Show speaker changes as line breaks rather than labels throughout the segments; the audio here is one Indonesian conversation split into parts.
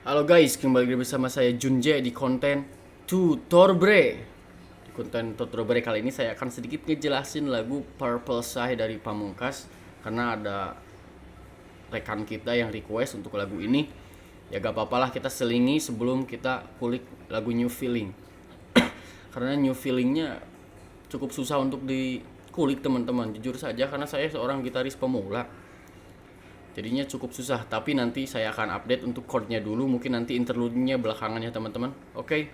Halo guys, kembali lagi bersama saya Junje di konten Tutorbre. Di konten Tutorbre kali ini saya akan sedikit ngejelasin lagu Purple Shy dari Pamungkas. Karena ada rekan kita yang request untuk lagu ini. Ya gak apa-apa lah, kita selingi sebelum kita kulik lagu New Feeling. Karena New Feelingnya cukup susah untuk dikulik teman-teman, jujur saja, karena saya seorang gitaris pemula. Jadinya cukup susah, tapi nanti saya akan update untuk chordnya dulu, mungkin nanti interlude-nya belakangan ya teman-teman. Oke,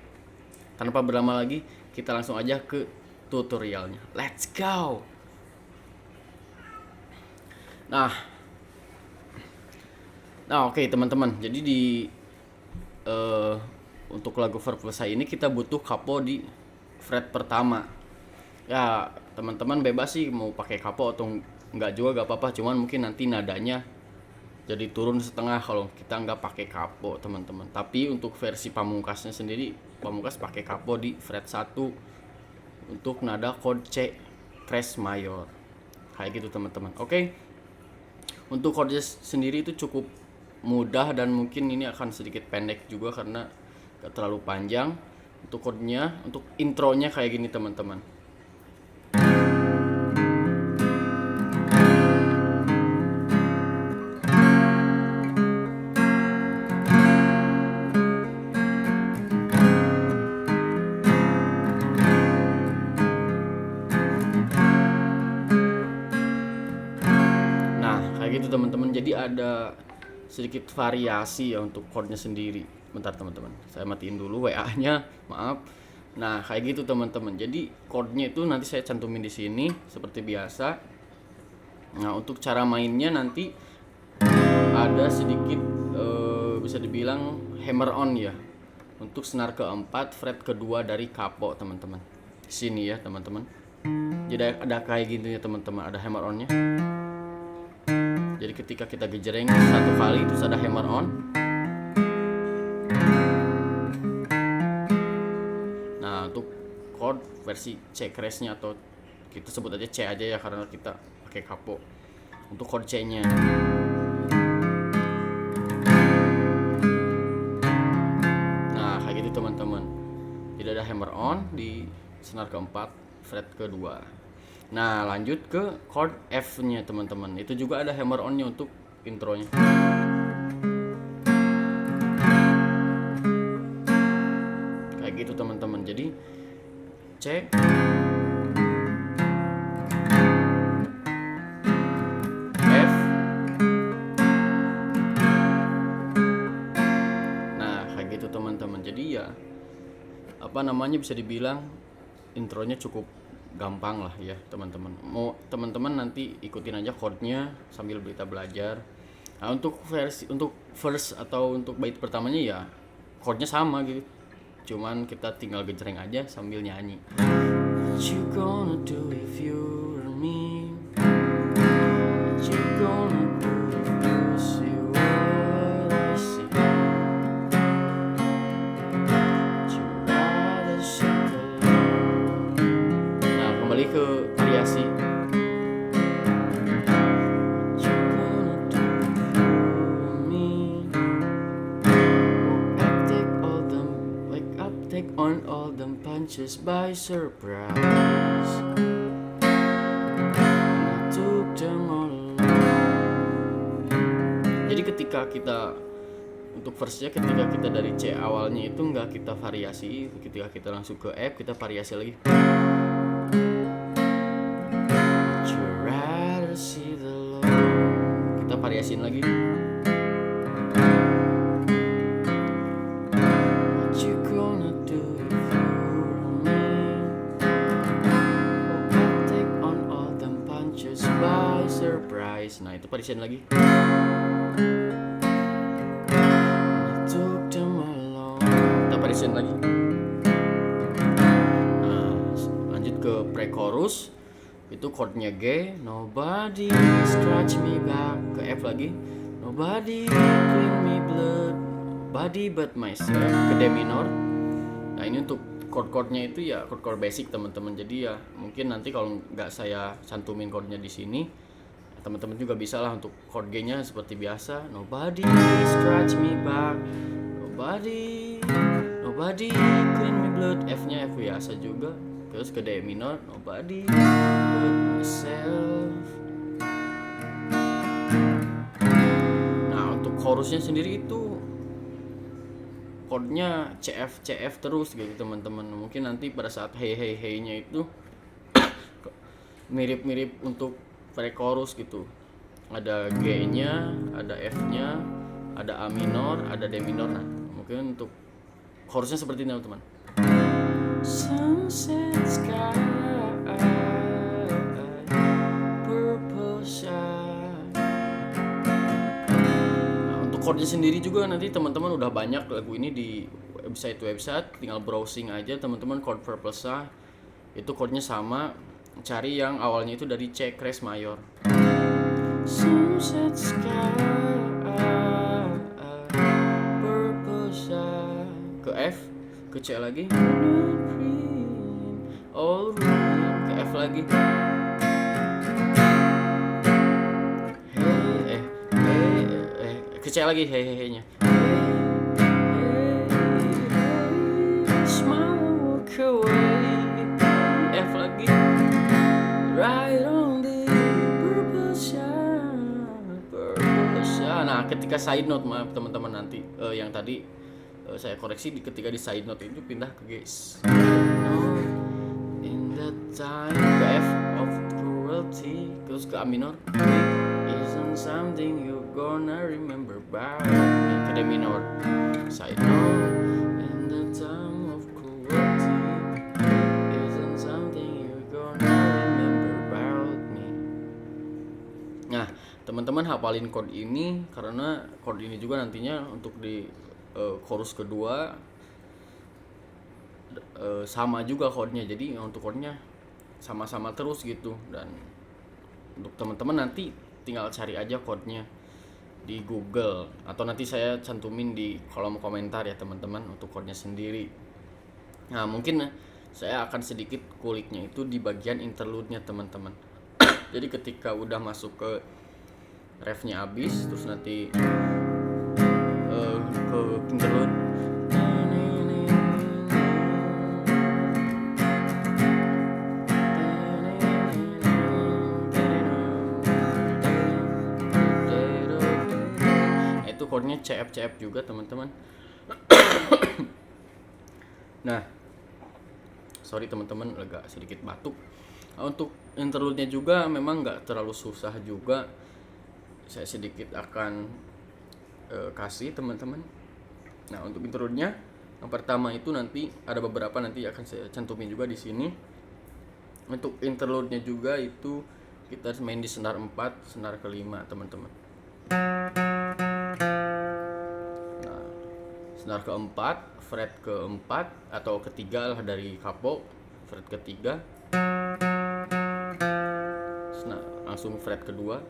tanpa berlama lagi kita langsung aja ke tutorialnya. Let's go. Nah, oke teman-teman, jadi untuk lagu Verpelsa ini kita butuh capo di fret pertama. Ya teman-teman bebas sih mau pakai capo atau enggak juga gak apa-apa, cuman mungkin nanti nadanya jadi turun setengah kalau kita nggak pakai capo teman-teman. Tapi untuk versi Pamungkasnya sendiri, Pamungkas pakai capo di fret 1 untuk nada chord C crash mayor kayak gitu teman-teman. Oke, untuk chordnya sendiri itu cukup mudah dan mungkin ini akan sedikit pendek juga karena gak terlalu panjang. Untuk chordnya, untuk intronya kayak gini teman-teman. Kayak gitu teman-teman. Jadi ada sedikit variasi ya untuk chordnya sendiri. Bentar teman-teman, saya matiin dulu WA-nya, maaf. Nah kayak gitu teman-teman. Jadi chordnya itu nanti saya cantumin di sini seperti biasa. Nah untuk cara mainnya nanti ada sedikit bisa dibilang hammer on ya. Untuk senar keempat fret kedua dari capo teman-teman. Sini ya teman-teman. Jadi ada kayak gini ya teman-teman, ada hammer onnya. Jadi ketika kita gejreng satu kali terus ada hammer on. Nah untuk chord versi C crash-nya, atau kita sebut aja C aja ya karena kita pakai capo. Untuk chord C-nya. Nah kayak gitu teman-teman. Jadi ada hammer on di senar keempat fret kedua. Nah lanjut ke chord F nya teman-teman, itu juga ada hammer on nya untuk intronya. Kayak gitu teman-teman. Jadi C, F. Nah kayak gitu teman-teman. Jadi ya apa namanya, bisa dibilang intronya cukup gampang lah ya teman-teman. Mau teman-teman nanti ikutin aja chordnya sambil kita belajar. Nah untuk verse atau untuk bait pertamanya ya chordnya sama gitu, cuman kita tinggal gejreng aja sambil nyanyi. What you gonna do if you're me? What you gonna do if you see what I see? Kembali ke variasi. Take on all them punches by surprise. I took them all. Jadi ketika kita untuk verse-nya, ketika kita dari C awalnya itu nggak kita variasi, ketika kita langsung ke F kita variasi lagi. Kita variasiin lagi. What you gonna do if you're me? Oh, I take on all them punches by surprise. Nah itu variasiin lagi. I took them along. Kita variasiin lagi. Nah lanjut ke pre-chorus. Itu chordnya G, nobody scratch me back. Ke F lagi, nobody bring me blood, body but myself. Ke D minor. Nah ini untuk chord-chordnya itu ya chord-chord basic teman-teman. Jadi ya mungkin nanti kalau nggak saya cantumin chordnya di sini, teman-teman juga bisa lah untuk chord G-nya seperti biasa, nobody scratch me back, nobody, nobody clean me blood. F-nya F biasa juga. Terus ke D minor, nobody but myself. Nah, untuk chorusnya sendiri itu chordnya CF CF terus gitu teman-teman. Mungkin nanti pada saat hey hey hey nya itu mirip-mirip untuk pre-chorus gitu. Ada G nya, ada F nya, ada A minor, ada D minor. Nah mungkin untuk chorusnya seperti ini teman-teman. Sunset sky, purple sky. Chordnya sendiri juga nanti teman-teman udah banyak lagu ini di website, tinggal browsing aja teman-teman. Chord Purple Sky itu chordnya sama, cari yang awalnya itu dari C crash mayor. Sunset sky, purple sky, ke F, ke C lagi, all green, ke F lagi. Ke C lagi hehehe nya. Smile walk away. F lagi. Right on the purple shine. Nah, ketika side note, maaf teman-teman, nanti yang tadi saya koreksi ketika di side note itu pindah ke G. In that time ke F of cruelty, terus ke A minor. Isn't something you gonna remember about me, ke D minor. Side note, in the time of cruelty, isn't something you gonna remember about me. Nah, teman-teman hafalin chord ini karena chord ini juga nantinya untuk di chorus kedua sama juga chordnya. Jadi untuk chordnya sama-sama terus gitu. Dan untuk teman-teman nanti tinggal cari aja chordnya di Google atau nanti saya cantumin di kolom komentar ya teman-teman untuk chordnya sendiri. Nah mungkin saya akan sedikit kuliknya itu di bagian interlude-nya teman-teman. Jadi ketika udah masuk ke refnya habis, terus nanti ke interlude, chordnya CF juga teman-teman. Nah, sorry teman-teman agak sedikit batuk. Untuk interlude-nya juga memang nggak terlalu susah juga. Saya sedikit akan kasih teman-teman. Nah, untuk interlude-nya yang pertama itu nanti ada beberapa nanti akan saya cantumin juga di sini. Untuk interlude-nya juga itu kita main di senar 4, senar ke-5 teman-teman. Senar ke-4, fret ke-4 atau ketiga lah dari capo, fret ke-3. Nah, langsung fret kedua.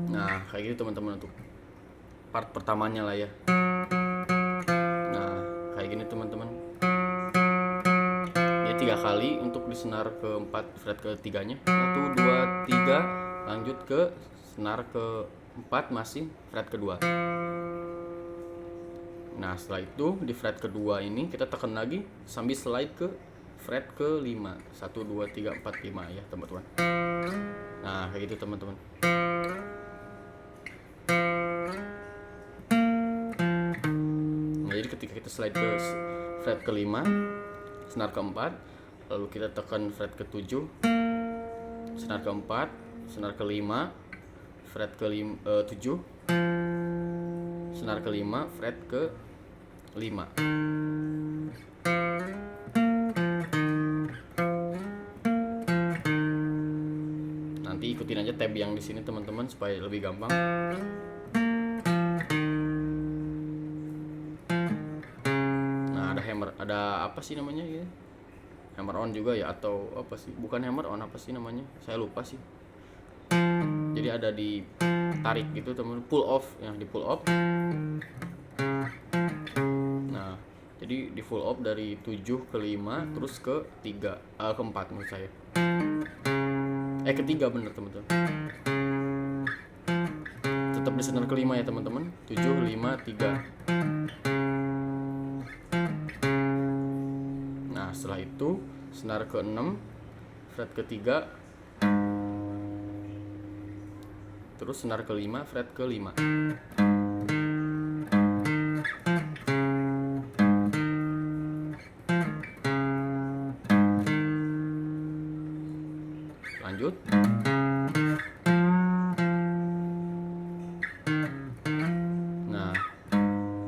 Nah, kayak gitu teman-teman untuk part pertamanya lah ya. Kayak gini teman-teman. Ya 3 kali untuk di senar ke-4 fret ke-3-nya. 1 2 3 lanjut ke senar ke-4 masih fret kedua. Nah, setelah itu di fret kedua ini kita tekan lagi sambil slide ke fret ke-5. 1 2 3 4 5 ya, teman-teman. Nah, kayak gitu teman-teman. Jadi ketika kita slide ke fret ke-5, senar ke-4, lalu kita tekan fret ke-7, senar ke-4, senar ke-5, fret ke-7, senar ke-5, fret ke-5. Nanti ikutin aja tab yang di sini teman-teman supaya lebih gampang. Ada apa sih namanya ya? Hammer on juga ya atau apa sih? Bukan hammer on, apa sih namanya? Saya lupa sih. Jadi ada di tarik gitu teman, pull off ya, di pull off. Nah, Jadi di full off dari 7 ke 5 terus ke 3 ke 4 menurut saya. Ke 3 bener teman-teman. Tetap di senar kelima ya teman-teman. 7 5 3. Nah, setelah itu senar ke-6 fret ke-3 terus senar ke-5 fret ke-5. Lanjut. Nah,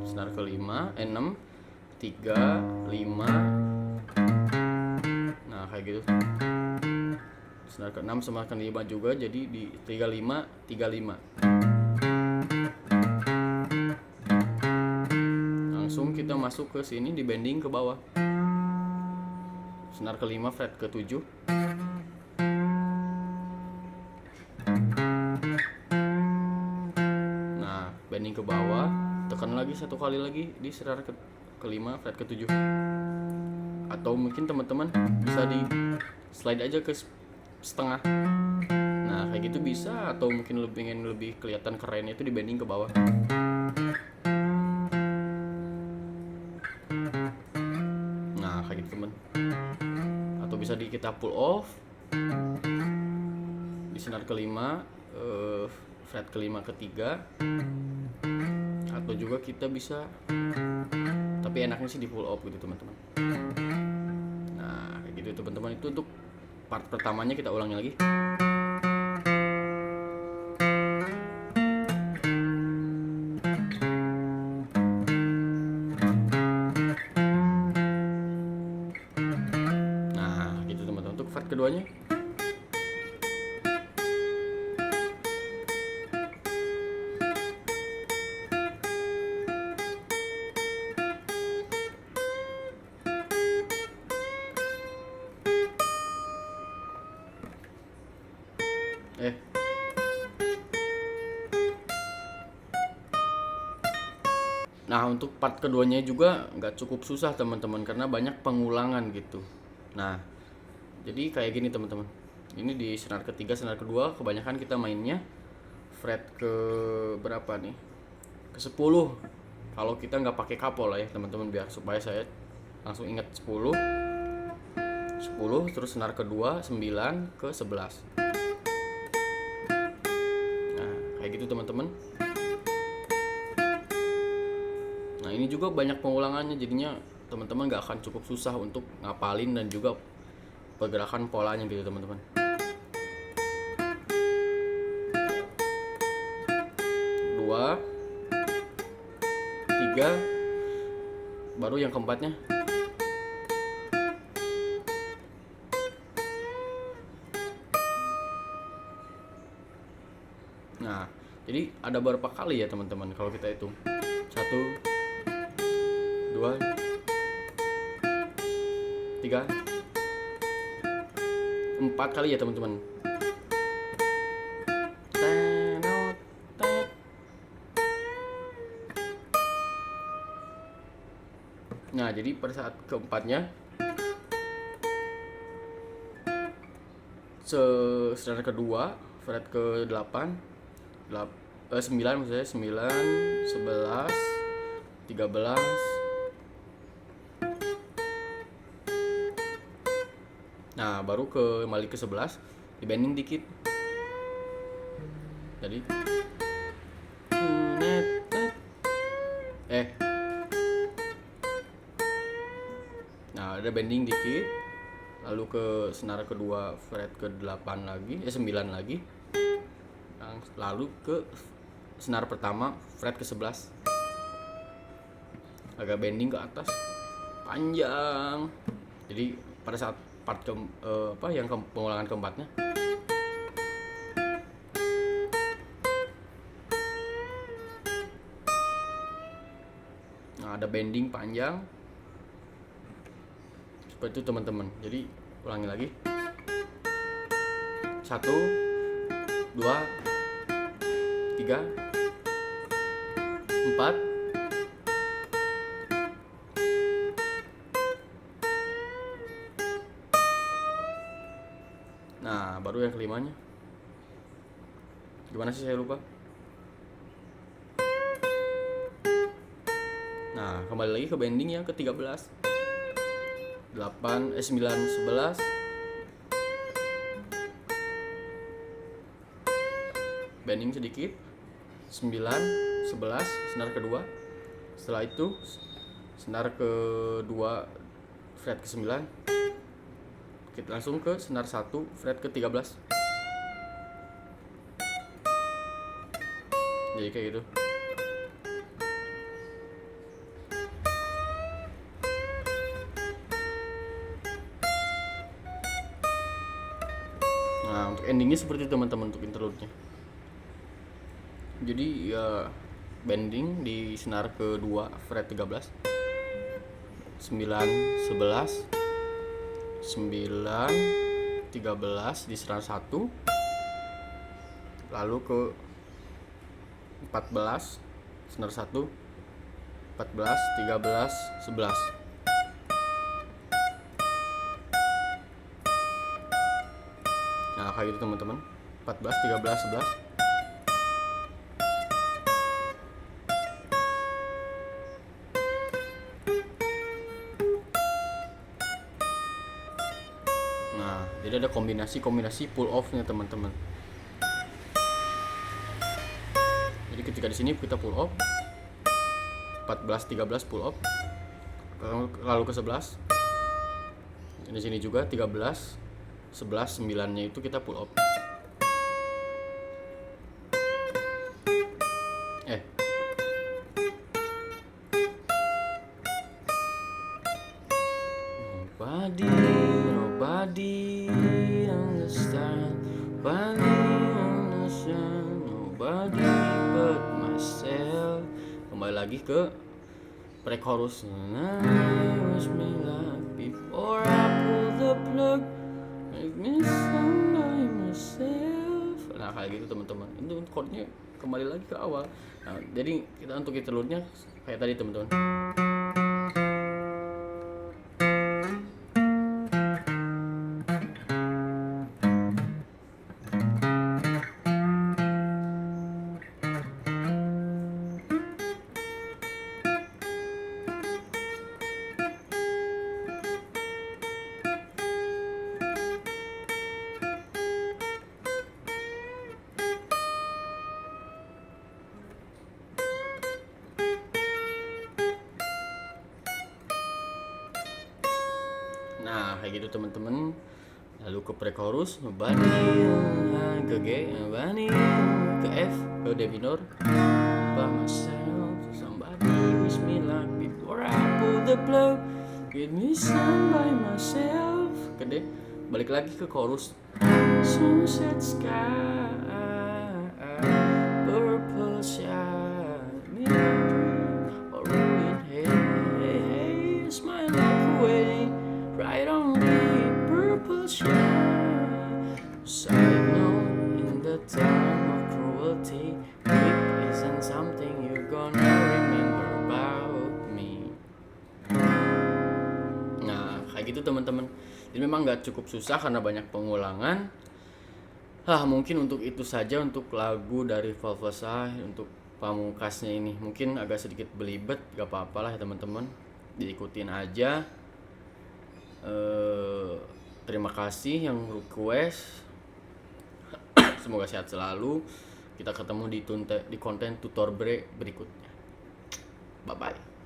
senar ke-5 6 3 5. Nah, kayak gitu. Senar ke-6 sama ke-5 juga, jadi di 35 35. Langsung kita masuk ke sini di bending ke bawah. Senar ke-5 fret ke-7. Nah, bending ke bawah, tekan lagi satu kali lagi di senar ke-5 fret ke-7. Atau mungkin teman-teman bisa di slide aja ke setengah. Nah, kayak gitu bisa, atau mungkin pengen lebih kelihatan kerennya itu di bending ke bawah. Nah, kayak gitu teman. Atau bisa kita pull off di senar ke-5 fret ke-5 ke-3. Atau juga kita bisa, tapi enaknya sih di full off gitu teman-teman. Nah, kayak gitu teman-teman. Itu untuk part pertamanya, kita ulangi lagi. Nah, gitu teman-teman. Untuk part keduanya. Nah, untuk part keduanya juga nggak cukup susah teman-teman, karena banyak pengulangan gitu. Nah, jadi kayak gini teman-teman. Ini di senar ketiga, senar kedua kebanyakan kita mainnya fret ke berapa nih? Ke 10. Kalau kita nggak pakai kapol lah ya teman-teman, biar supaya saya langsung ingat 10. 10 terus senar kedua 9 ke 11. Nah, kayak gitu teman-teman. Nah, ini juga banyak pengulangannya, jadinya teman-teman gak akan cukup susah untuk ngapalin dan juga pergerakan polanya gitu teman-teman. Dua, tiga, baru yang keempatnya. Nah, jadi ada berapa kali ya teman-teman kalau kita hitung? 1 2 3 4 kali ya teman-teman. Nah, jadi pada saat keempatnya senar kedua fret ke 8 9 maksudnya, 9 11 13. Nah, baru kembali ke 11, dibanding dikit. Jadi nah, ada bending dikit, lalu ke senar kedua fret ke 8 lagi, 9 lagi, lalu ke senar pertama fret ke 11, agak bending ke atas panjang. Jadi pada saat part yang pengulangan keempatnya, nah ada bending panjang seperti itu teman-teman. Jadi ulangi lagi. 1 2 3 4 Nah, baru yang kelimanya. Gimana sih, saya lupa. Nah, kembali lagi ke bending yang ke-13. 9, 11. Bending sedikit. 9, 11, senar kedua. Setelah itu senar kedua fret ke-9. Kita langsung ke senar 1 fret ke-13. Jadi kayak gitu. Nah, untuk endingnya seperti itu teman-teman, untuk interlude-nya. Jadi ya bending di senar kedua fret 13. 9, 11, 9, 13 di senar 1. Lalu ke 14 senar 1, 14, 13, 11. Nah, kayak gitu teman-teman. 14, 13, 11. Nah, jadi ada kombinasi pull off-nya teman-teman. Jadi ketika di sini kita pull off 14, 13 pull off, lalu ke 11. Di sini juga 13, 11, 9-nya itu kita pull off. Nobody understand, nobody but myself. Kembali lagi ke pre-chorus. Before I pull the plug, make me stand by myself. Nah, kayak gitu teman-teman. Itu chordnya kembali lagi ke awal. Nah, jadi kita untuk interlude-nya kayak tadi teman-teman. Nah, kayak gitu teman-teman. Lalu ke pre-chorus, nobody ke G, nobody ke F, ke D minor, by myself, somebody wish me luck before I pull the plug, give me some by myself, ke D. Balik lagi ke chorus, sunset sky, purple shine, or ruin, hey, hey, hey, smile away. Right on the purple shine. Side note, in the time of cruelty, weep isn't something you're gonna remember about me. Nah, kayak gitu teman-teman. Jadi memang nggak cukup susah karena banyak pengulangan. Mungkin untuk itu saja untuk lagu dari Valvesai untuk pamungkasnya ini. Mungkin agak sedikit belibet, gak apa-apa lah ya teman-teman. Diikutin aja. Terima kasih yang request. Semoga sehat selalu. Kita ketemu di konten tutor bre berikutnya. Bye bye.